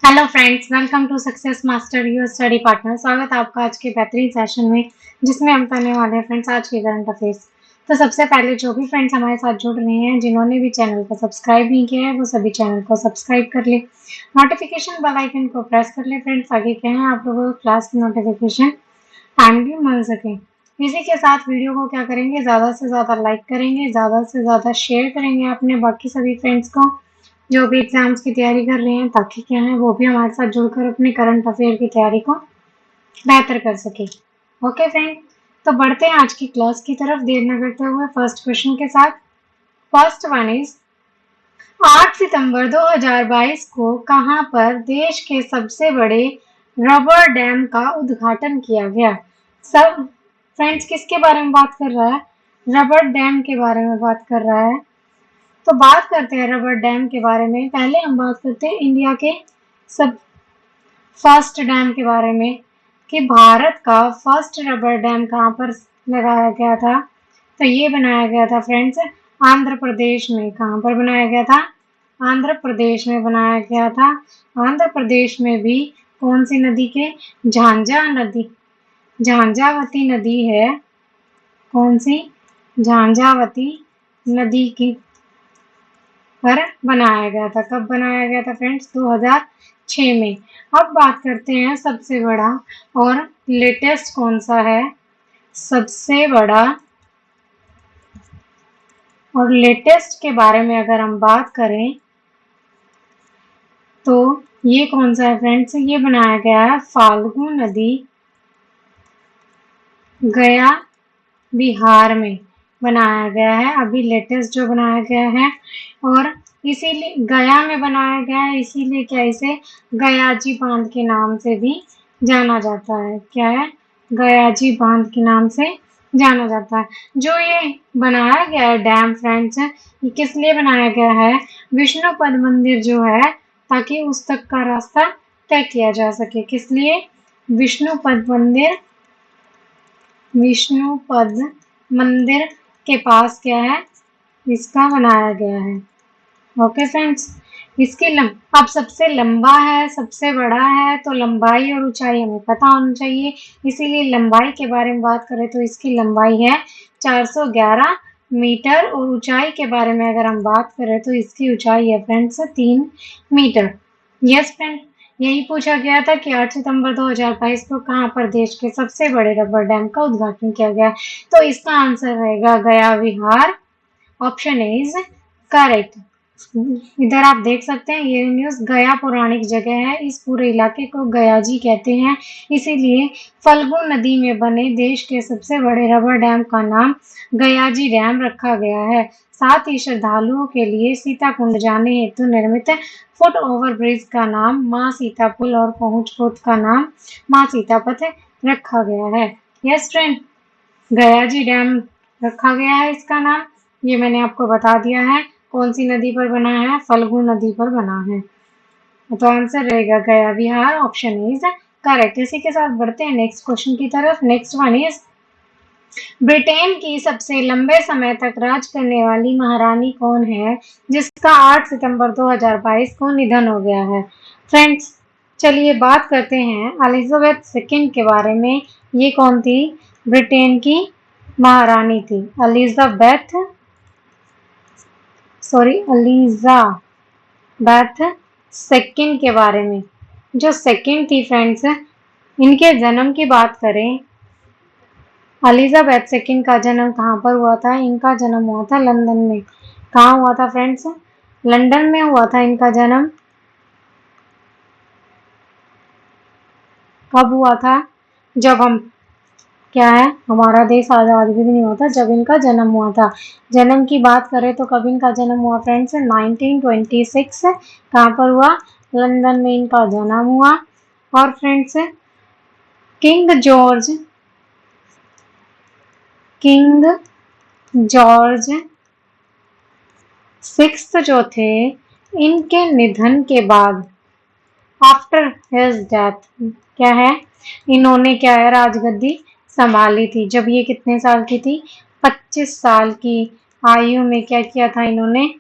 Hello friends, welcome to success master your study partner. स्वागत है आपका आज के बेहतरीन सेशन में, जिसमें हम करने वाले हैं फ्रेंड्स आज के करंट अफेयर्स। तो सबसे पहले जो भी फ्रेंड्स हमारे साथ जुड़ रहे हैं, जिन्होंने भी चैनल को सब्सक्राइब नहीं किया है, वो सभी चैनल को सब्सक्राइब कर ले, नोटिफिकेशन बेल आइकन को प्रेस कर ले फ्रेंड्स, ताकि क्या है आप लोगों को क्लास की नोटिफिकेशन टाइमली मिल सके। इसी के साथ वीडियो को क्या करेंगे, ज़्यादा से ज़्यादा लाइक करेंगे, ज़्यादा से ज़्यादा शेयर करेंगे अपने बाकी सभी फ्रेंड्स को जो भी एग्जाम्स की तैयारी कर रहे हैं, ताकि क्या है वो भी हमारे साथ जुड़कर अपने करंट अफेयर की तैयारी को बेहतर कर सके। ओके फ्रेंड, तो बढ़ते हैं आज की क्लास की तरफ देर न करते हुए फर्स्ट क्वेश्चन के साथ। फर्स्ट वन इज 8 सितंबर 2022 को कहां पर देश के सबसे बड़े रबर डैम का उद्घाटन किया गया? सब फ्रेंड्स किसके बारे में बात कर रहा है? रबर डैम के बारे में बात कर रहा है। तो बात करते हैं रबर डैम के बारे में। पहले हम बात करते हैं इंडिया के सब फर्स्ट डैम के बारे में, कि भारत का फर्स्ट रबर डैम कहाँ पर लगाया गया था। तो ये बनाया गया था फ्रेंड्स आंध्र प्रदेश में। कहाँ पर बनाया गया था? आंध्र प्रदेश में बनाया गया था। आंध्र प्रदेश में भी कौन सी नदी के? झांझावती नदी है। कौन सी? झांझावती नदी की पर बनाया गया था। कब बनाया गया था फ्रेंड्स? 2006 में। अब बात करते हैं सबसे बड़ा और लेटेस्ट कौन सा है। सबसे बड़ा और लेटेस्ट के बारे में अगर हम बात करें तो ये कौन सा है फ्रेंड्स? ये बनाया गया है फाल्गु नदी, गया बिहार में बनाया गया है। अभी लेटेस्ट जो बनाया गया है, और इसीलिए गया में बनाया गया है, इसीलिए क्या इसे गयाजी बांध के नाम से भी जाना जाता है। क्या है? गयाजी बांध के नाम से जाना जाता है। जो ये बनाया गया है डैम फ्रेंड्स, ये किस लिए बनाया गया है? विष्णुपद मंदिर जो है, ताकि उस तक का रास्ता तय किया जा सके। किस लिए? विष्णुपद मंदिर, विष्णुपद मंदिर के पास क्या है, इसका बनाया गया है। ओके फ्रेंड्स, अब सबसे लंबा है, सबसे बड़ा है, तो लंबाई और ऊंचाई हमें पता होनी चाहिए। इसीलिए लंबाई के बारे में बात करें तो इसकी लंबाई है 411 मीटर, और ऊंचाई के बारे में अगर हम बात करें तो इसकी ऊंचाई है फ्रेंड्स 3 मीटर। यस फ्रेंड, यही पूछा गया था कि 8 सितंबर 2022 को कहां पर देश के सबसे बड़े रबर डैम का उद्घाटन किया गया। तो इसका आंसर रहेगा गया बिहार। Option is correct. इधर आप देख सकते हैं ये न्यूज, गया पौराणिक जगह है, इस पूरे इलाके को गयाजी कहते हैं। इसीलिए फल्गु नदी में बने देश के सबसे बड़े रबर डैम का नाम गयाजी डैम रखा गया है। साथ ही श्रद्धालुओं के लिए सीताकुंड जाने हेतु निर्मित फुट ओवर ब्रिज का नाम माँ सीता पुल और पहुंच पथ का नाम माँ सीता पथ रखा गया है। यस फ्रेंड, गयाजी डैम रखा गया है इसका नाम। ये मैंने आपको बता दिया है। कौन सी नदी पर बना है? फल्गु नदी पर बना है। तो आंसर रहेगा गया बिहार। Option is correct. इसी के साथ बढ़ते हैं नेक्स्ट क्वेश्चन की तरफ। नेक्स्ट वन इज ब्रिटेन की सबसे लंबे समय तक राज करने वाली महारानी कौन है, जिसका 8 सितंबर 2022 को निधन हो गया है? फ्रेंड्स चलिए बात करते हैं एलिजाबेथ सेकंड के बारे में। ये कौन थी? ब्रिटेन की महारानी थी एलिजाबेथ सेकंड के बारे में। जो सेकंड थी फ्रेंड्स, इनके जन्म की बात करें, एलिजाबेथ सेकंड का जन्म कहाँ पर हुआ था? इनका जन्म हुआ था लंदन में। कहाँ हुआ था फ्रेंड्स? लंदन में हुआ था इनका जन्म। कब हुआ था? जब हमारा देश आज़ाद भी नहीं हुआ था, जब इनका जन्म हुआ था। जन्म की बात करें तो कब इनका जन्म हुआ फ्रेंड्स? 1926। कहाँ पर हुआ? लंदन में इनका जन्म हुआ। और फ्रेंड्स किंग जॉर्ज 6 जो थे, इनके निधन के बाद आफ्टर हिज डेथ क्या है, इन्होंने क्या है राजगद्दी संभाली थी। जब ये कितने साल की थी? 25 साल की आयु में क्या किया था इन्होंने?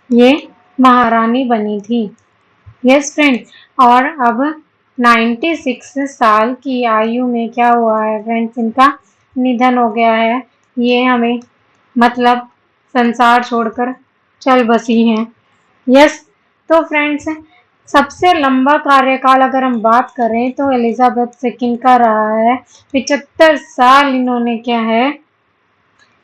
ये महारानी बनी थी। यस फ्रेंड, और अब 96 साल की आयु में क्या हुआ है फ्रेंड्स, इनका निधन हो गया है। ये हमें मतलब संसार छोड़कर चल बसी हैं। यस, तो फ्रेंड्स सबसे लंबा कार्यकाल अगर हम बात करें तो एलिजाबेथ सेकंड का रहा है। 75 साल इन्होंने क्या है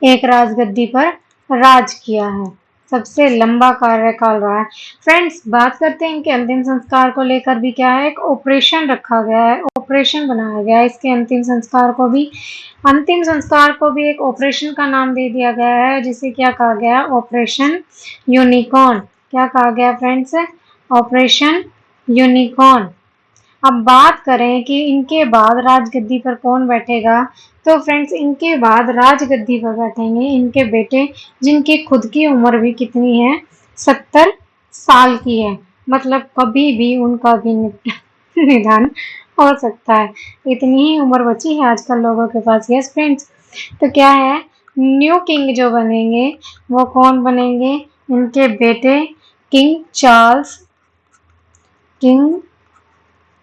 एक राजगद्दी पर राज किया है। सबसे लंबा कार्यकाल रहा है। फ्रेंड्स बात करते हैं इनके अंतिम संस्कार को लेकर भी क्या है, एक ऑपरेशन रखा गया है, ऑपरेशन बनाया गया है इसके अंतिम संस्कार को भी। अंतिम संस्कार को भी एक ऑपरेशन का नाम दे दिया गया है, जिसे क्या कहा गया, ऑपरेशन यूनिकॉर्न। क्या कहा गया फ्रेंड्स, ऑपरेशन यूनिकॉर्न। अब बात करें कि इनके बाद राजगद्दी पर कौन बैठेगा, तो फ्रेंड्स इनके बाद राजगद्दी पर बैठेंगे इनके बेटे, जिनकी खुद की उम्र भी कितनी है, 70 साल की है। मतलब कभी भी उनका भी निधन हो सकता है, इतनी ही उम्र बची है आजकल लोगों के पास। यस फ्रेंड्स, तो क्या है, न्यू किंग जो बनेंगे वो कौन बनेंगे, इनके बेटे किंग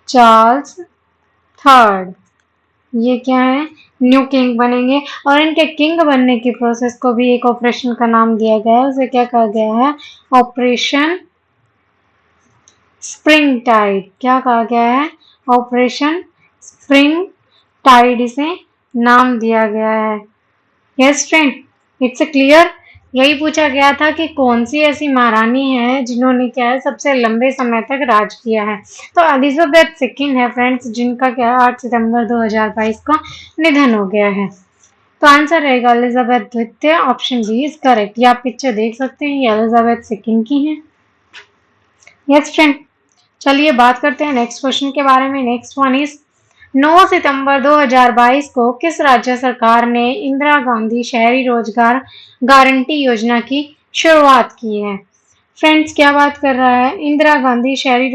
चार्ल्स थर्ड। ये क्या है, न्यू किंग बनेंगे। और इनके किंग बनने की प्रोसेस को भी एक ऑपरेशन का नाम दिया गया है, उसे क्या कहा गया है, ऑपरेशन स्प्रिंग टाइड। क्या कहा गया है, ऑपरेशन स्प्रिंग टाइड इसे नाम दिया गया है। Yes friend, it's clear. यही पूछा गया था कि कौन सी ऐसी महारानी है जिन्होंने क्या है सबसे लंबे समय तक राज किया है, तो एलिजाबेथ सेकंड है फ्रेंड्स, जिनका क्या है 8 सितंबर 2022 को निधन हो गया है। तो आंसर रहेगा एलिजाबेथ द्वितीय, ऑप्शन बी इज करेक्ट। ये आप पिक्चर देख सकते हैं, ये एलिजाबेथ सेकंड की है। यस फ्रेंड, चलिए बात करते हैं नेक्स्ट क्वेश्चन के बारे में। नेक्स्ट वन इज 9 सितंबर 2022 को किस राज्य सरकार ने इंदिरा गांधी शहरी रोजगार गारंटी योजना की शुरुआत की है। फ्रेंड्स क्या बात कर रहा है, इंदिरा गांधी शहरी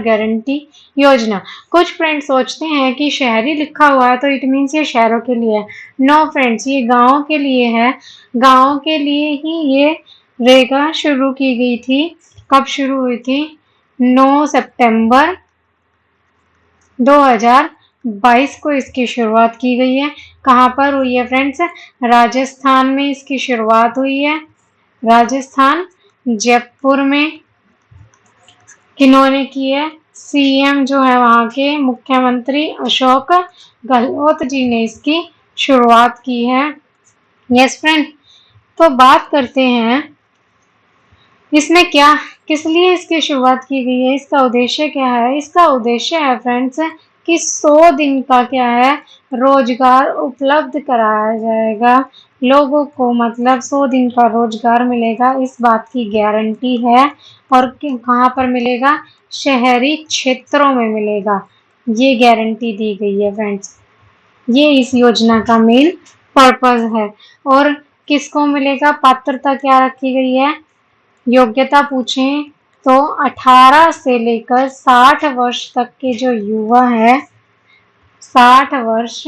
गारंटी योजना। कुछ फ्रेंड्स सोचते हैं कि शहरी लिखा हुआ है तो इट मीन्स ये शहरों के लिए है। नो फ्रेंड्स, ये गांवों के लिए है। गांवों के लिए ही ये रेगा शुरू की गई थी। कब शुरू हुई थी, 9 सितंबर 2022 को इसकी शुरुआत की गई है। कहाँ पर हुई है फ्रेंड्स, राजस्थान में इसकी शुरुआत हुई है। राजस्थान जयपुर में। किन्होंने की है, सीएम जो है वहां के मुख्यमंत्री अशोक गहलोत जी ने इसकी शुरुआत की है। यस फ्रेंड, तो बात करते हैं इसमें क्या किस लिए इसकी शुरुआत की गई है, इसका उद्देश्य क्या है। इसका उद्देश्य है फ्रेंड्स कि 100 दिन का क्या है रोजगार उपलब्ध कराया जाएगा लोगों को, मतलब 100 दिन का रोजगार मिलेगा, इस बात की गारंटी है। और कहाँ पर मिलेगा, शहरी क्षेत्रों में मिलेगा, ये गारंटी दी गई है फ्रेंड्स। ये इस योजना का मेन पर्पस है। और किसको मिलेगा, पात्रता क्या रखी गई है, योग्यता पूछें तो 18 से लेकर 60 वर्ष तक के जो युवा है, 60 वर्ष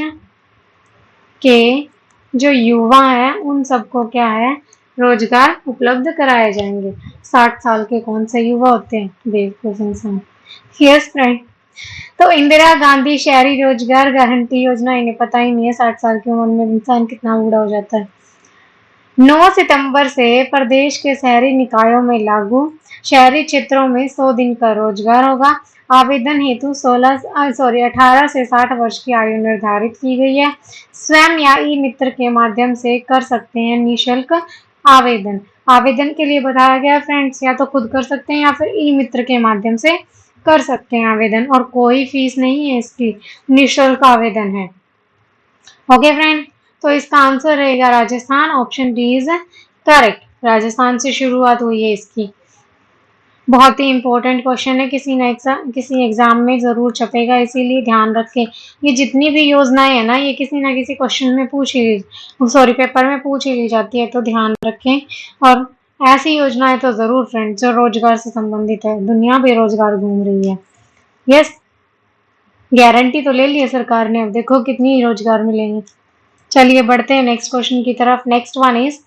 के जो युवा हैं उन सबको क्या है रोजगार उपलब्ध कराए जाएंगे। 60 साल के कौन से युवा होते हैं, बेवकूफ इंसान। यस फ्रेंड, तो इंदिरा गांधी शहरी रोजगार गारंटी योजना, इन्हें पता ही नहीं है 60 साल की उम्र में इंसान कितना बूढ़ा हो जाता है। 9 सितंबर से प्रदेश के शहरी निकायों में लागू, शहरी क्षेत्रों में 100 दिन का रोजगार होगा। आवेदन हेतु 18 से 60 वर्ष की आयु निर्धारित की गई है। स्वयं या ई मित्र के माध्यम से कर सकते हैं निःशुल्क आवेदन। आवेदन के लिए बताया गया फ्रेंड्स, या तो खुद कर सकते हैं या फिर ई मित्र के माध्यम से कर सकते हैं आवेदन, और कोई फीस नहीं है इसकी, निःशुल्क आवेदन है। ओके फ्रेंड, तो इसका आंसर रहेगा Rajasthan, option D is correct. Rajasthan से शुरुआत हुई है इसकी। बहुत ही इंपॉर्टेंट क्वेश्चन है, किसी एग्जाम में जरूर छपेगा, इसीलिए ध्यान रखें। ये जितनी भी योजनाएं है ना, ये किसी ना किसी क्वेश्चन में पेपर में पूछ ही ली जाती है, तो ध्यान रखें। और ऐसी योजनाएं तो जरूर फ्रेंड्स जो रोजगार से संबंधित है, दुनिया बेरोजगार घूम रही है। यस, गारंटी तो ले ली है सरकार ने, अब देखो कितनी रोजगार मिलेंगे। चलिए बढ़ते हैं नेक्स्ट क्वेश्चन की तरफ। नेक्स्ट वन इज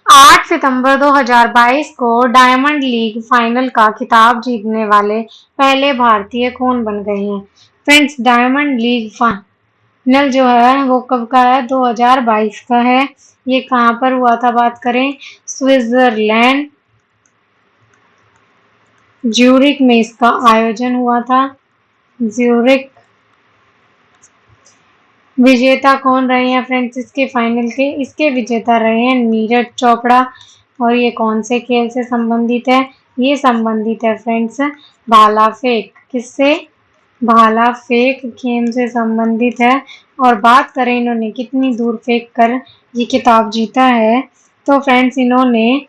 8 सितंबर 2022 को डायमंड लीग फाइनल का खिताब जीतने वाले पहले भारतीय कौन बन गए हैं? फ्रेंड्स, डायमंड लीग फाइनल जो है वो कब का है? 2022 का है। ये कहाँ पर हुआ था? बात करें स्विट्जरलैंड ज्यूरिक में इसका आयोजन हुआ था। ज्यूरिक। विजेता कौन रहे हैं फ्रेंड्स इसके फाइनल के? इसके विजेता रहे हैं नीरज चोपड़ा। और ये कौन से खेल से संबंधित है? ये संबंधित है फ्रेंड्स भाला फेंक। किससे? भाला फेंक गेम से संबंधित है। और बात करें इन्होंने कितनी दूर फेंक कर ये खिताब जीता है, तो फ्रेंड्स इन्होंने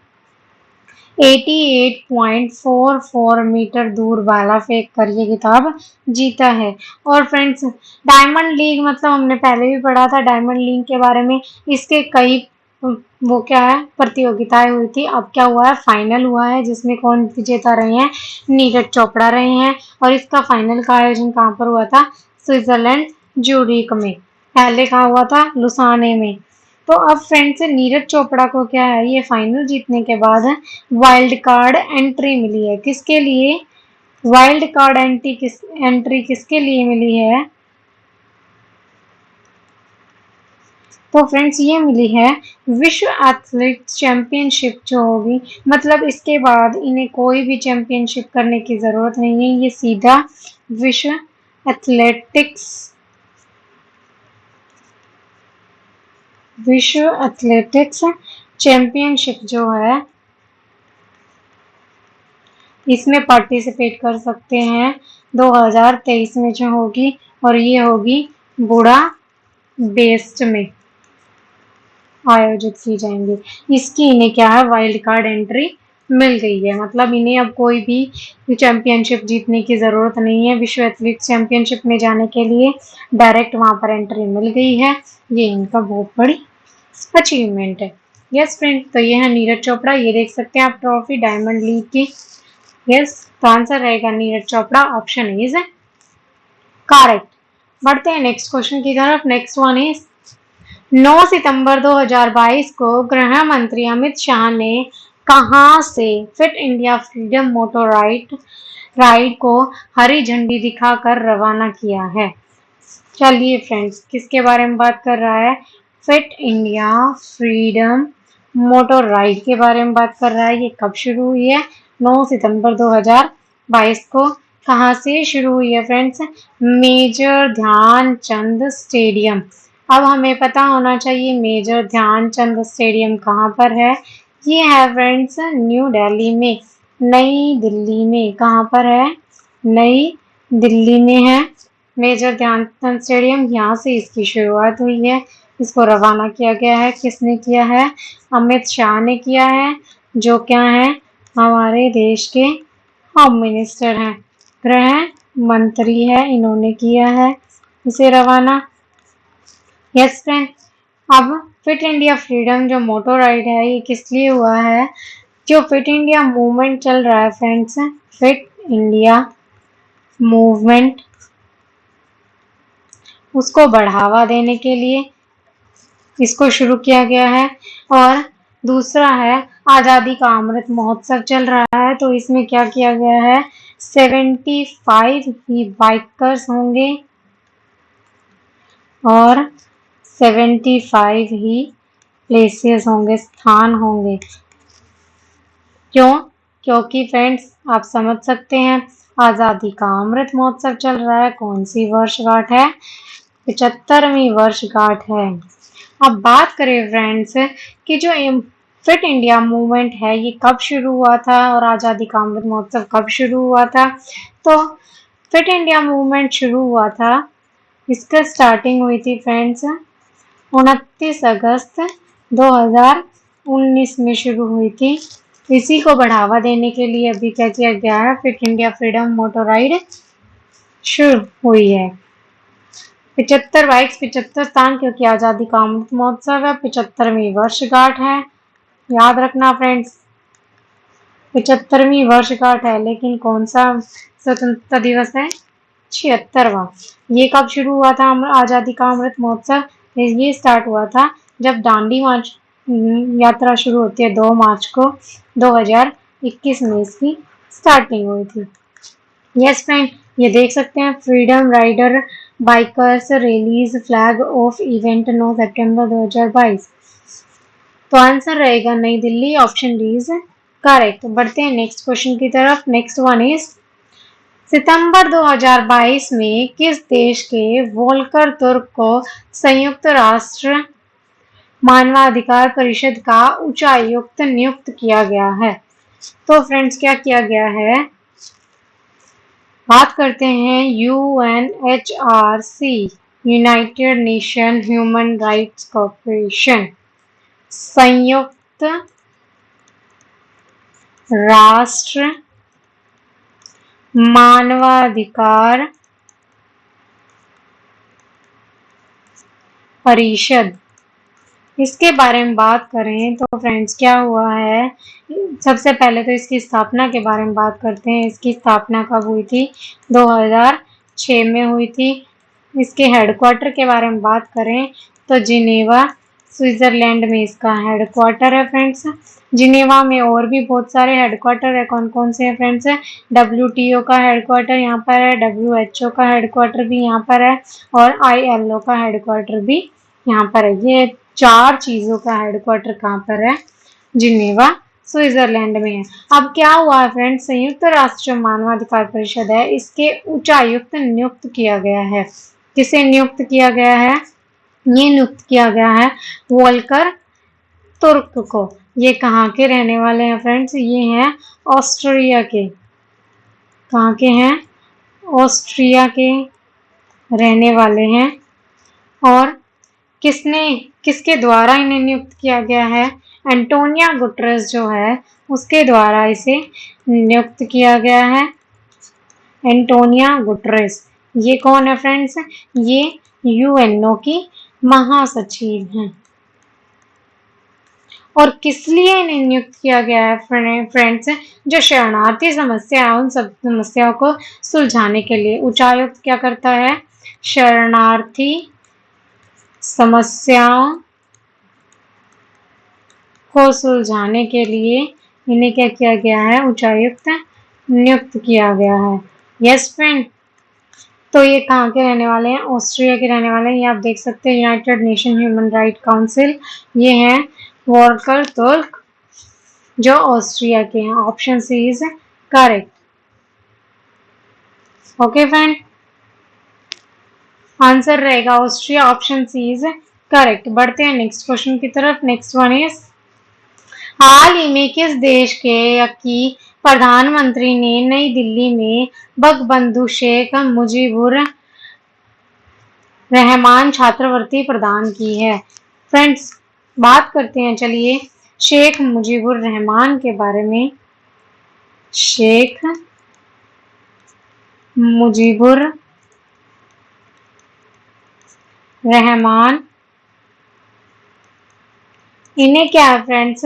88.44 मीटर दूर भाला फेंक कर ये खिताब जीता है। और फ्रेंड्स, डायमंड लीग मतलब हमने पहले भी पढ़ा था डायमंड लीग के बारे में। इसके कई वो क्या है प्रतियोगिताएं हुई थी। अब क्या हुआ है? फाइनल हुआ है, जिसमें कौन विजेता रहे हैं? नीरज चोपड़ा रहे हैं। और इसका फाइनल का आयोजन कहाँ पर हुआ था? स्विट्जरलैंड ज्यूरिक में। पहले कहाँ हुआ था? लुसाने में। तो अब फ्रेंड्स नीरज चोपड़ा को क्या है, ये फाइनल जीतने के बाद वाइल्ड कार्ड एंट्री मिली है। किसके लिए? वाइल्ड कार्ड एंट्री किसके लिए मिली है? तो फ्रेंड्स ये मिली है विश्व एथलेटिक्स चैंपियनशिप जो होगी, मतलब इसके बाद इन्हें कोई भी चैंपियनशिप करने की जरूरत नहीं है। ये सीधा विश्व एथलेटिक्स चैंपियनशिप जो है इसमें पार्टिसिपेट कर सकते हैं 2023 में जो होगी। और ये होगी बुडापेस्ट में आयोजित की जाएंगी। इसकी इन्हें क्या है? वाइल्ड कार्ड एंट्री मिल गई है। मतलब इन्हें अब कोई भी चैंपियनशिप जीतने की जरूरत नहीं है। विश्व एथलेटिक्स चैंपियनशिप में जाने के लिए डायरेक्ट वहां पर एंट्री मिल गई है। ये इनका बहुत बड़ी अचीवमेंट है। यस फ्रेंड, तो ये है नीरज चोपड़ा। ये देख सकते हैं आप ट्रॉफी डायमंड लीग की। यस, तो आंसर रहेगा Neeraj Chopra. Option is correct. बढ़ते हैं नेक्स्ट क्वेश्चन की तरफ। नेक्स्ट वन इज 9 सितंबर 2022 को गृह मंत्री अमित शाह ने कहां से फिट इंडिया फ्रीडम मोटो राइड को हरी झंडी दिखाकर रवाना किया है? चलिए फ्रेंड्स, किसके बारे में बात कर रहा है? Fit India freedom motor ride के बारे में बात कर रहा है। ये कब शुरू हुई है? 9 सितंबर 2022 को। कहाँ से शुरू हुई है फ्रेंड्स? Major Dhyanchand stadium. अब हमें पता होना चाहिए मेजर ध्यानचंद स्टेडियम कहाँ पर है। ये है फ्रेंड्स न्यू दिल्ली में, नई दिल्ली में। कहाँ पर है? नई दिल्ली में है मेजर ध्यानचंद स्टेडियम। यहाँ से इसकी शुरुआत हुई है। इसको रवाना किया गया है। किसने किया है? अमित शाह ने किया है, जो क्या है हमारे देश के होम मिनिस्टर हैं, गृह मंत्री है। इन्होंने किया है इसे रवाना। यस फ्रेंड, अब फिट इंडिया फ्रीडम जो मोटो राइड है ये किस लिए हुआ है? जो फिट इंडिया मूवमेंट चल रहा है फ्रेंड्स, फिट इंडिया मूवमेंट, उसको बढ़ावा देने के लिए इसको शुरू किया गया है। और दूसरा है आज़ादी का अमृत महोत्सव चल रहा है, तो इसमें क्या किया गया है? 75 ही बाइकर्स होंगे और 75 ही प्लेसेस होंगे, स्थान होंगे। क्यों? क्योंकि फ्रेंड्स आप समझ सकते हैं आज़ादी का अमृत महोत्सव चल रहा है। कौन सी वर्षगांठ है? 75वीं वर्षगांठ है। अब बात करें फ्रेंड्स कि जो फिट इंडिया मूवमेंट है ये कब शुरू हुआ था और आज़ादी का अमृत महोत्सव कब शुरू हुआ था? तो फिट इंडिया मूवमेंट शुरू हुआ था, इसका स्टार्टिंग हुई थी फ्रेंड्स 29 अगस्त 2019 में शुरू हुई थी। इसी को बढ़ावा देने के लिए अभी क्या किया गया है? फिट इंडिया फ्रीडम मोटो राइड शुरू हुई है। 75 बाइक्स 75 स्थान, क्योंकि आज़ादी का अमृत महोत्सव है, 75वीं वर्षगांठ है। याद रखना फ्रेंड्स 75वीं वर्षगांठ है, लेकिन कौन सा स्वतंत्रता दिवस है? 76वां। ये कब शुरू हुआ था आज़ादी का अमृत महोत्सव? ये स्टार्ट हुआ था जब दांडी मार्च यात्रा शुरू होती है 2 मार्च को 2021 में इसकी स्टार्टिंग हुई थी। यस फ्रेंड, ये देख सकते हैं freedom rider bikers release flag off event 9 सितंबर 2022। तो आंसर रहेगा New Delhi, option D is correct. बढ़ते हैं नेक्स्ट क्वेश्चन की तरफ। नेक्स्ट वन इज सितंबर 2022 में किस देश के वोल्कर तुर्क को संयुक्त राष्ट्र मानवाधिकार परिषद का उच्चायुक्त नियुक्त किया गया है? तो फ्रेंड्स क्या किया गया है, बात करते हैं UNHRC, United Nation human rights corporation, संयुक्त राष्ट्र मानवाधिकार परिषद। इसके बारे में बात करें तो फ्रेंड्स क्या हुआ है, सबसे पहले तो इसकी स्थापना के बारे में बात करते हैं। इसकी स्थापना कब हुई थी? 2006 में हुई थी। इसके हेडक्वार्टर के बारे में बात करें तो जिनेवा, स्विट्जरलैंड में इसका हेडक्वार्टर है फ्रेंड्स। जिनेवा में और भी बहुत सारे हेडक्वार्टर है, कौन कौन से हैं फ्रेंड्स? WTO का हेडक्वार्टर यहाँ पर है, WHO का हेडक्वार्टर भी यहाँ पर है और ILO का हेडक्वार्टर भी यहाँ पर है। ये 4 चीजों का हेडक्वार्टर कहाँ पर है? जिनेवा, स्विट्जरलैंड में है। अब क्या हुआ है फ्रेंड्स, संयुक्त राष्ट्र मानवाधिकार परिषद है, इसके उच्चायुक्त नियुक्त किया गया है। किसे नियुक्त किया गया है? ये नियुक्त किया गया है वोल्कर तुर्क को। ये कहाँ के रहने वाले हैं फ्रेंड्स? ये हैं ऑस्ट्रिया के। कहाँ के हैं? ऑस्ट्रिया के रहने वाले हैं। और किसके द्वारा इन्हें नियुक्त किया गया है? एंटोनिया गुटरेस जो है उसके द्वारा इसे नियुक्त किया गया है। एंटोनिया गुटरेस, ये कौन है फ्रेंड्स? ये UNO की महासचिव हैं। और किस लिए इन्हें नियुक्त किया गया है फ्रेंड्स? जो शरणार्थी समस्या है उन सब समस्याओं को सुलझाने के लिए। उच्चायुक्त क्या करता है? शरणार्थी समस्याओं को सुलझाने के लिए इन्हें क्या किया गया है? उच्चायुक्त नियुक्त किया गया है। यस फ्रेंड, तो ये कहाँ के रहने वाले हैं? ऑस्ट्रिया के रहने वाले हैं। ये आप देख सकते हैं United Nation human right council, ये हैं वोल्कर तुर्क जो ऑस्ट्रिया के हैं। Option C is correct. Okay friend, answer रहेगा Austria, option C is correct. बढ़ते हैं नेक्स्ट क्वेश्चन की तरफ। नेक्स्ट वन इज हाल ही में किस देश के की प्रधानमंत्री ने नई दिल्ली में बंगबंधु शेख मुजीबुर रहमान छात्रवृत्ति प्रदान की है? फ्रेंड्स बात करते हैं चलिए शेख मुजीबुर रहमान के बारे में। शेख मुजीबुर रहमान, इन्हें क्या है फ्रेंड्स?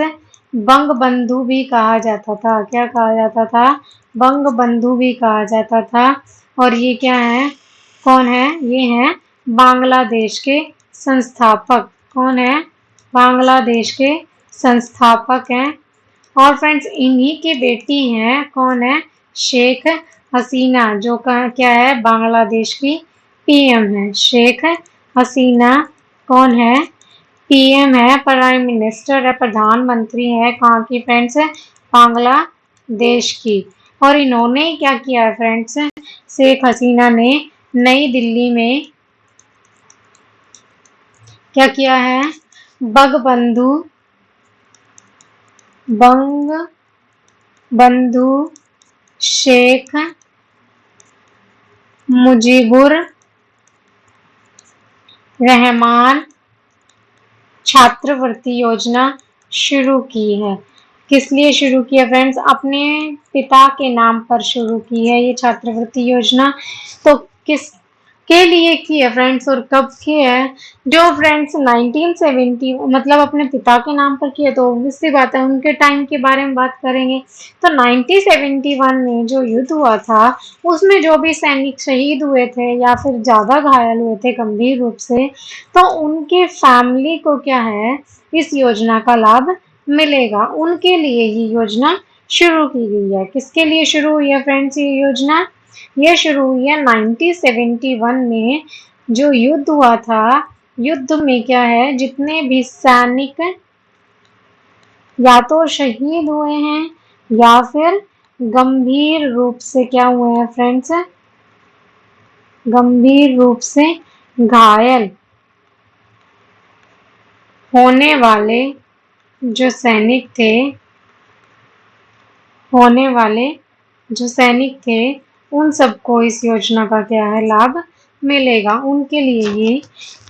बंगबंधु भी कहा जाता था। क्या कहा जाता था? बंगबंधु भी कहा जाता था। और ये क्या है, कौन है? ये हैं बांग्लादेश के संस्थापक। कौन है? बांग्लादेश के संस्थापक हैं। और फ्रेंड्स इन्हीं की बेटी हैं, कौन है? शेख हसीना, जो क्या है? बांग्लादेश की PM है। शेख हसीना कौन है? PM है, प्राइम मिनिस्टर है, प्रधानमंत्री है। कहाँ की फ्रेंड्स? बांग्लादेश की। और इन्होंने क्या किया है फ्रेंड्स? शेख हसीना ने नई दिल्ली में क्या किया है? बंगबंधु शेख मुजीबुर रहमान छात्रवृत्ति योजना शुरू की है। किस लिए शुरू की है फ्रेंड्स? अपने पिता के नाम पर शुरू की है ये छात्रवृत्ति योजना। तो के लिए की है फ्रेंड्स और कब की है? जो फ्रेंड्स 1970 मतलब अपने पिता के नाम पर की है, तो ऑब्वियसली बात है उनके टाइम के बारे में बात करेंगे। तो 1971 में जो युद्ध हुआ था उसमें जो भी सैनिक शहीद हुए थे या फिर ज्यादा घायल हुए थे गंभीर रूप से, तो उनके फैमिली को क्या है इस योजना का लाभ मिलेगा। उनके लिए ये योजना शुरू की गई है। किसके लिए शुरू हुई है फ्रेंड्स ये योजना? ये शुरू हुई है 1971 में। जो युद्ध हुआ था, युद्ध में क्या है जितने भी सैनिक या तो शहीद हुए हैं या फिर गंभीर रूप से क्या हुए हैं फ्रेंड्स, गंभीर रूप से घायल होने वाले जो सैनिक थे, होने वाले जो सैनिक थे उन सबको इस योजना का क्या है लाभ मिलेगा। उनके लिए ये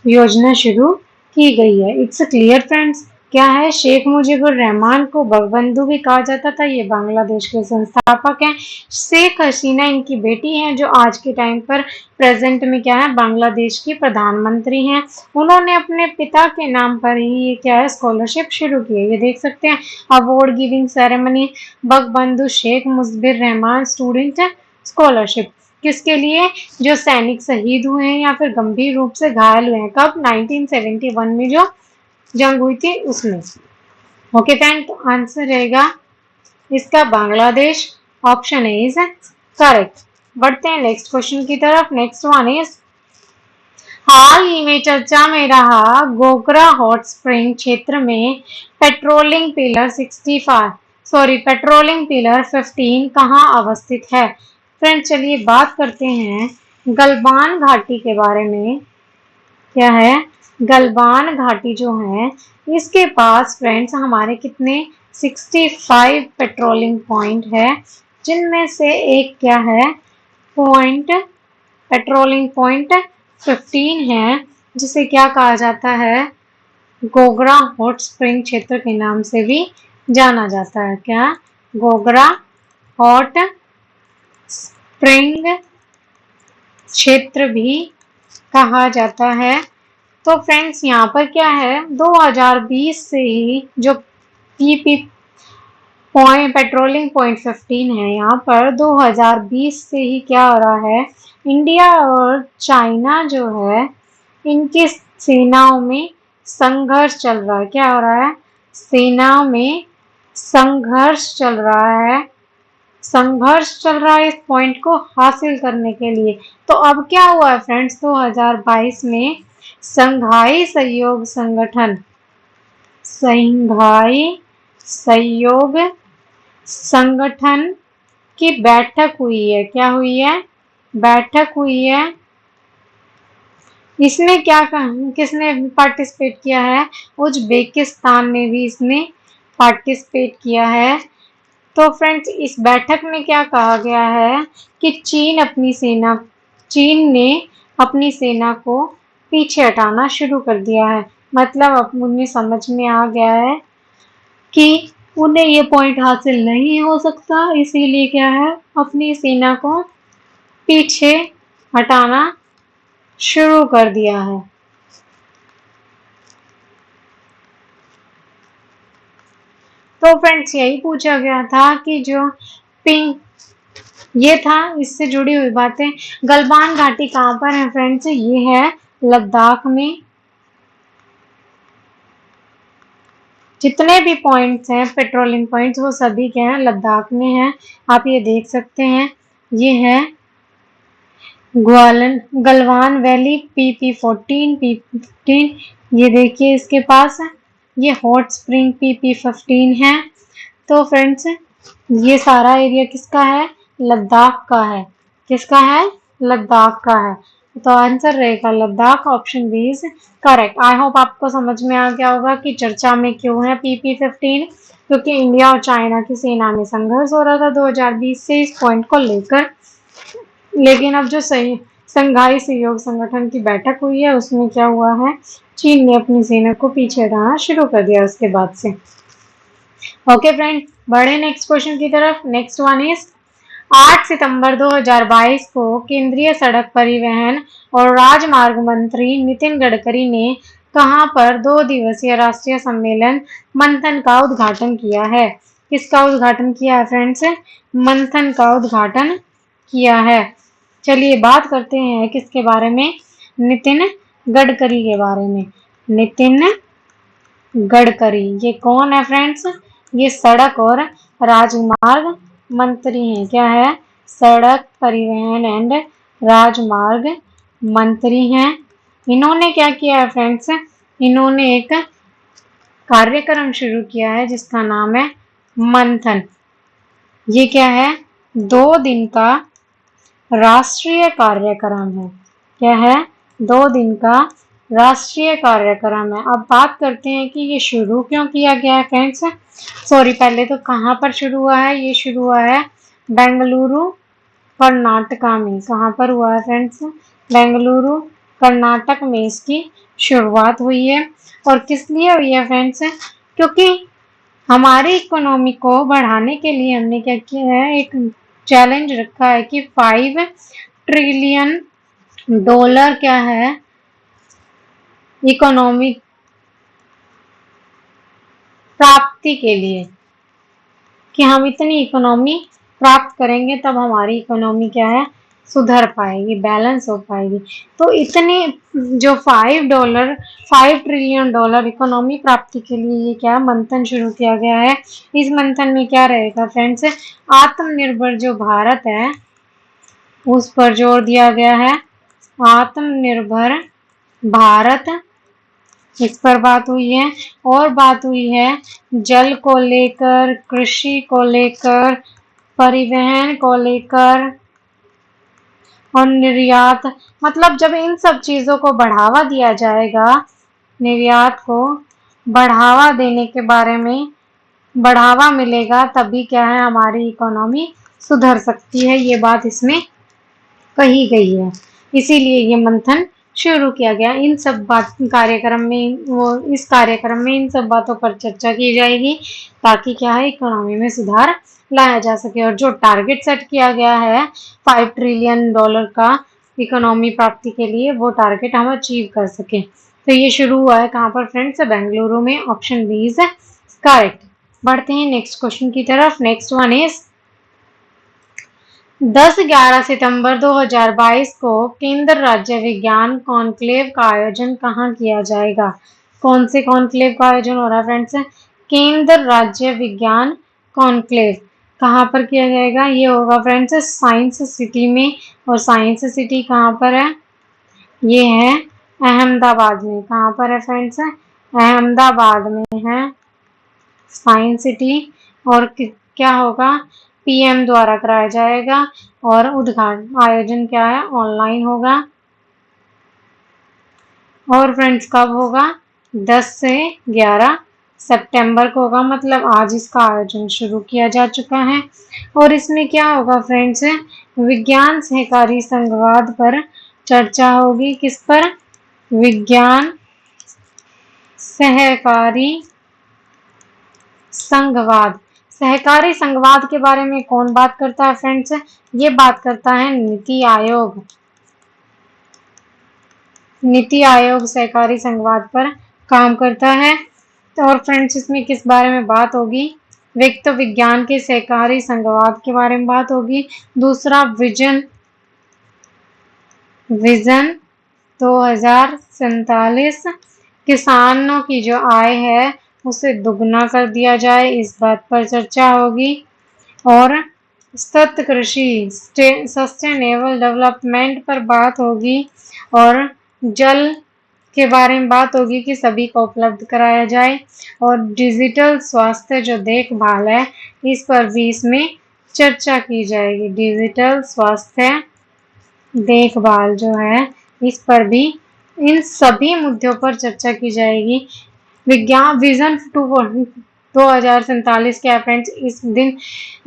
योजना शुरू की गई है। It's clear friends. क्या है, शेख मुजीबुर रहमान को बंगबंधु भी कहा जाता था। ये बांग्लादेश के संस्थापक हैं। शेख हसीना इनकी बेटी हैं जो आज के टाइम पर प्रेजेंट में क्या है बांग्लादेश की प्रधानमंत्री हैं। उन्होंने अपने पिता के नाम पर ही ये क्या है स्कॉलरशिप शुरू की है। ये देख सकते हैं award giving ceremony Bangabandhu Sheikh Mujibur Rahman student scholarship. किसके लिए? जो सैनिक शहीद हुए हैं या फिर गंभीर रूप से घायल हुए हैं। कब? 1971 में जो जंग हुई थी उसमें। ओके फ्रेंड, तो आंसर रहेगा इसका Bangladesh. Option A is correct. बढ़ते हैं नेक्स्ट क्वेश्चन की तरफ। नेक्स्ट वन इज हाल ही में चर्चा में रहा गोगरा हॉट स्प्रिंग क्षेत्र में पेट्रोलिंग पिलर 15 कहाँ अवस्थित है? फ्रेंड्स चलिए बात करते हैं गलवान घाटी के बारे में। क्या है? गलवान घाटी जो है इसके पास फ्रेंड्स हमारे कितने 65 पेट्रोलिंग पॉइंट है, जिनमें से एक क्या है पॉइंट पेट्रोलिंग पॉइंट 15 है, जिसे क्या कहा जाता है गोगरा हॉट स्प्रिंग क्षेत्र के नाम से भी जाना जाता है। क्या? गोगरा हॉट स्प्रिंग क्षेत्र भी कहा जाता है। तो फ्रेंड्स यहाँ पर क्या है 2020 से ही जो पीपी पॉइंट पेट्रोलिंग पॉइंट 15 है, यहाँ पर 2020 से ही क्या हो रहा है इंडिया और चाइना जो है इनकी सेनाओं में संघर्ष चल रहा है। क्या हो रहा है? सेनाओं में संघर्ष चल रहा है। संघर्ष चल रहा है इस पॉइंट को हासिल करने के लिए। तो अब क्या हुआ है फ्रेंड्स 2022 में संघाई सहयोग संगठन, संघाई सहयोग संगठन की बैठक हुई है। क्या हुई है? बैठक हुई है। इसमें क्या किसने पार्टिसिपेट किया है? उज्बेकिस्तान ने भी इसमें पार्टिसिपेट किया है। तो फ्रेंड्स इस बैठक में क्या कहा गया है कि चीन ने अपनी सेना को पीछे हटाना शुरू कर दिया है। मतलब अब उन्हें समझ में आ गया है कि उन्हें ये पॉइंट हासिल नहीं हो सकता, इसीलिए क्या है अपनी सेना को पीछे हटाना शुरू कर दिया है। तो फ्रेंड्स यही पूछा गया था कि जो पिंक ये था इससे जुड़ी हुई बातें। गलवान घाटी कहाँ पर है फ्रेंड्स? ये है लद्दाख में। जितने भी पॉइंट्स हैं पेट्रोलिंग पॉइंट्स वो सभी क्या हैं लद्दाख में हैं। आप ये देख सकते हैं ये है गलवान वैली PP14 ये देखिए इसके पास है। ये हॉट स्प्रिंग PP15 है। तो फ्रेंड्स ये सारा एरिया किसका है? लद्दाख का है। किसका है? लद्दाख का है। तो आंसर रहेगा Ladakh. Option B is correct. I hope आपको समझ में आ गया होगा कि चर्चा में क्यों है PP15, क्योंकि इंडिया और चाइना की सेना में संघर्ष हो रहा था 2020 से इस पॉइंट को लेकर। लेकिन अब जो संघाई सहयोग संगठन की बैठक हुई है उसमें क्या हुआ है चीन ने अपनी सेना को पीछे हटाना शुरू कर दिया उसके बाद से। ओके फ्रेंड, बढ़े नेक्स्ट क्वेश्चन की तरफ। नेक्स्ट वन इज 8 सितंबर 2022 को केंद्रीय सड़क परिवहन और राजमार्ग मंत्री नितिन गडकरी ने कहां पर 2 दिवसीय राष्ट्रीय सम्मेलन मंथन का उद्घाटन किया है? किसका उद्घाटन किया है फ्रेंड्स? मंथन का उद्घाटन किया है। चलिए बात करते हैं किसके बारे में? नितिन गडकरी के बारे में। नितिन गडकरी ये कौन है फ्रेंड्स? ये सड़क और राजमार्ग मंत्री हैं। क्या है? सड़क परिवहन एंड राजमार्ग मंत्री हैं। इन्होंने क्या किया है फ्रेंड्स? इन्होंने एक कार्यक्रम शुरू किया है जिसका नाम है मंथन। ये क्या है? 2 दिन का राष्ट्रीय कार्यक्रम है। क्या है? 2 दिन का राष्ट्रीय कार्यक्रम है। अब बात करते हैं कि ये शुरू क्यों किया गया है फ्रेंड्स? सॉरी, पहले तो कहाँ पर शुरू हुआ है? ये शुरू हुआ है बेंगलुरु कर्नाटका में। कहाँ पर हुआ है फ्रेंड्स? बेंगलुरु कर्नाटक में इसकी शुरुआत हुई है। और किस लिए हुई है फ्रेंड्स? क्योंकि हमारी इकोनॉमी को बढ़ाने के लिए हमने क्या किया है? एक चैलेंज रखा है कि 5 ट्रिलियन डॉलर क्या है? इकोनॉमिक प्राप्ति के लिए, कि हम इतनी इकोनॉमी प्राप्त करेंगे तब हमारी इकोनॉमी क्या है? सुधर पाएगी, बैलेंस हो पाएगी। तो इतने जो 5 ट्रिलियन डॉलर इकोनॉमी प्राप्ति के लिए ये क्या मंथन शुरू किया गया है। इस मंथन में क्या रहेगा फ्रेंड्स? आत्मनिर्भर जो भारत है उस पर जोर दिया गया है। आत्मनिर्भर भारत, इस पर बात हुई है। और बात हुई है जल को लेकर, कृषि को लेकर, परिवहन को लेकर और निर्यात। मतलब जब इन सब चीजों को बढ़ावा दिया जाएगा, निर्यात को बढ़ावा देने के बारे में बढ़ावा मिलेगा, तभी क्या है? हमारी इकोनॉमी सुधर सकती है। ये बात इसमें कही गई है। इसीलिए ये मंथन शुरू किया गया। इन सब बात कार्यक्रम में इस कार्यक्रम में इन सब बातों पर चर्चा की जाएगी ताकि क्या है? इकोनॉमी में सुधार लाया जा सके। और जो टारगेट सेट किया गया है 5 ट्रिलियन डॉलर का इकोनॉमी प्राप्ति के लिए, वो टारगेट हम अचीव कर सके। तो ये शुरू हुआ है कहाँ पर फ्रेंड्स? बेंगलुरु में। Option B is correct. बढ़ते हैं नेक्स्ट क्वेश्चन की तरफ। नेक्स्ट वन इज 10-11 सितंबर 2022 को केंद्र राज्य विज्ञान कॉन्क्लेव का आयोजन कहाँ किया जाएगा? कौन से कॉन्क्लेव का आयोजन हो रहा है फ्रेंड्स? केंद्र राज्य विज्ञान कॉन्क्लेव कहाँ पर किया जाएगा? ये होगा फ्रेंड्स साइंस सिटी में। और साइंस सिटी कहाँ पर है? ये है अहमदाबाद में। कहाँ पर है फ्रेंड्स? अहमदाबाद में है साइंस सिटी। और क्या होगा? पीएम द्वारा कराया जाएगा। और उद्घाटन आयोजन क्या है? ऑनलाइन होगा। और फ्रेंड्स कब होगा? 10 से 11 सितंबर को होगा। मतलब आज इसका आयोजन शुरू किया जा चुका है। और इसमें क्या होगा फ्रेंड्स? विज्ञान सहकारी संघवाद पर चर्चा होगी। किस पर? विज्ञान सहकारी संघवाद। सहकारी संघवाद के बारे में कौन बात करता है फ्रेंड्स? ये बात करता है नीति आयोग। नीति आयोग सहकारी संघवाद पर काम करता है। और फ्रेंड्स इसमें किस बारे में बात होगी? एक तो विज्ञान के सहकारी संघवाद के बारे में बात होगी। दूसरा विजन 2047, किसानों की जो आय है उसे दुगना कर दिया जाए, इस बात पर चर्चा होगी। और सतत कृषि सस्टेनेबल डेवलपमेंट पर बात होगी। और जल के बारे में बात होगी कि सभी को उपलब्ध कराया जाए। और डिजिटल स्वास्थ्य जो देखभाल है इस पर भी इसमें चर्चा की जाएगी। डिजिटल स्वास्थ्य देखभाल जो है इस पर भी, इन सभी मुद्दों पर चर्चा की जाएगी। विज्ञान विजन 2047 क्या है फ्रेंड्स? इस दिन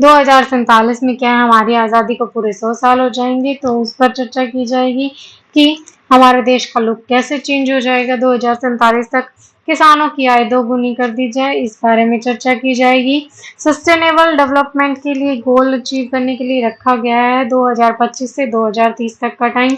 2047 में क्या है? हमारी आज़ादी को पूरे 100 साल हो जाएंगे। तो उस पर चर्चा की जाएगी कि हमारे देश का लुक कैसे चेंज हो जाएगा 2047 तक। किसानों की आय दोगुनी कर दी जाए, इस बारे में चर्चा की जाएगी। सस्टेनेबल डेवलपमेंट के लिए गोल अचीव करने के लिए रखा गया है 2025 से 2030 तक का टाइम,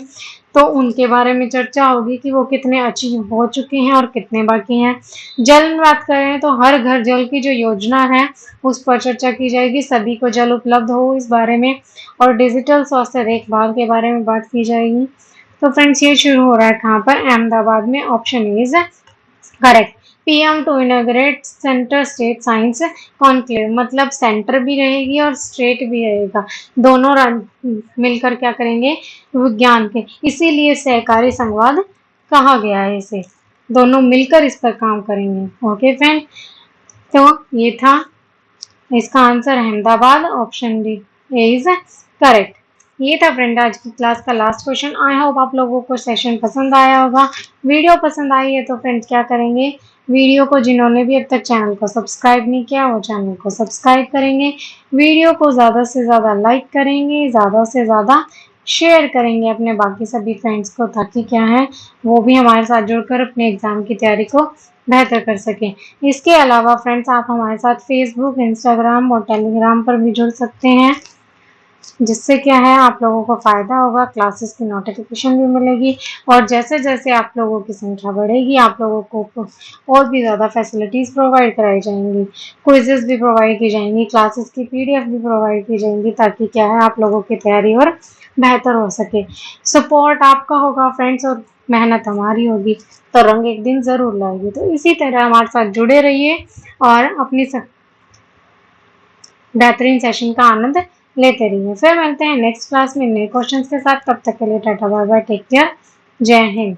तो उनके बारे में चर्चा होगी कि वो कितने अचीव हो चुके हैं और कितने बाकी हैं। जल में बात करें तो हर घर जल की जो योजना है उस पर चर्चा की जाएगी, सभी को जल उपलब्ध हो इस बारे में, और डिजिटल स्वास्थ्य देखभाल के बारे में बात की जाएगी। तो फ्रेंड्स ये शुरू हो रहा है कहाँ पर, अहमदाबाद में, option is correct. PM to inaugurate centre state science conclave, मतलब सेंटर भी रहेगी और स्टेट भी रहेगा, दोनों मिलकर क्या करेंगे, विज्ञान के, इसीलिए सहकारी संवाद कहा गया है इसे, दोनों मिलकर इस पर काम करेंगे। ओके फ्रेंड, तो ये था इसका answer Ahmedabad, option D is correct. ये था फ्रेंड आज की क्लास का लास्ट क्वेश्चन। आई होप आप लोगों को सेशन पसंद आया होगा। वीडियो पसंद आई है तो फ्रेंड्स क्या करेंगे, वीडियो को जिन्होंने भी अब तक चैनल को सब्सक्राइब नहीं किया वो चैनल को सब्सक्राइब करेंगे, वीडियो को ज़्यादा से ज़्यादा लाइक करेंगे, ज़्यादा से ज़्यादा शेयर करेंगे अपने बाकी सभी फ्रेंड्स को, ताकि क्या है वो भी हमारे साथ जुड़कर अपने एग्ज़ाम की तैयारी को बेहतर कर सकें। इसके अलावा फ्रेंड्स आप हमारे साथ फेसबुक, इंस्टाग्राम और टेलीग्राम पर भी जुड़ सकते हैं, जिससे क्या है आप लोगों को फ़ायदा होगा, क्लासेस की नोटिफिकेशन भी मिलेगी, और जैसे जैसे आप लोगों की संख्या बढ़ेगी आप लोगों को और भी ज़्यादा फैसिलिटीज़ प्रोवाइड कराई जाएंगी, क्विजेस भी प्रोवाइड की जाएंगी, क्लासेस की पीडीएफ भी प्रोवाइड की जाएंगी, ताकि क्या है आप लोगों की तैयारी और बेहतर हो सके। सपोर्ट आपका होगा फ्रेंड्स और मेहनत हमारी होगी, तो रंग एक दिन ज़रूर लाएगी। तो इसी तरह हमारे साथ जुड़े रहिए और अपनी बेहतरीन सेशन का आनंद लेते रहिए। फिर मिलते हैं नेक्स्ट क्लास में नए क्वेश्चंस के साथ, तब तक के लिए tata bye bye, take care, Jai Hind.